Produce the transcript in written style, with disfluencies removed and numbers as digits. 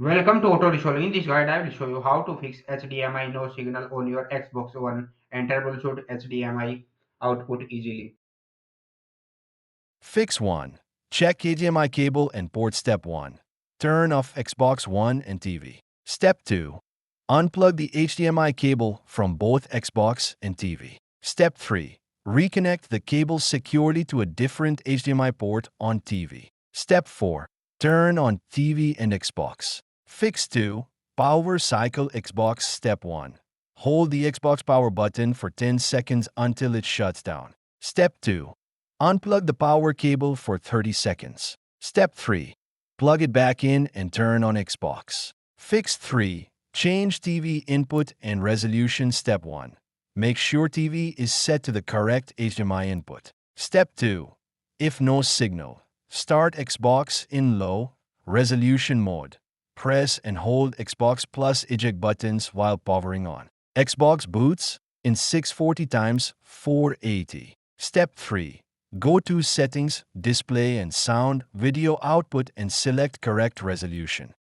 Welcome to Auto Resolve. In this guide, I will show you how to fix HDMI no signal on your Xbox One and troubleshoot HDMI output easily. Fix 1. Check HDMI cable and port. Step 1. Turn off Xbox One and TV. Step 2. Unplug the HDMI cable from both Xbox and TV. Step 3. Reconnect the cable securely to a different HDMI port on TV. Step 4. Turn on TV and Xbox. Fix 2. Power cycle Xbox. Step 1. Hold the Xbox power button for 10 seconds until it shuts down. Step 2. Unplug the power cable for 30 seconds. Step 3. Plug it back in and turn on Xbox. Fix 3. Change TV input and resolution. Step 1. Make sure TV is set to the correct HDMI input. Step 2. If no signal, start Xbox in low resolution mode. Press and hold Xbox plus eject buttons while powering on. Xbox boots in 640 x 480. Step 3. Go to Settings, Display and Sound, Video Output and select correct resolution.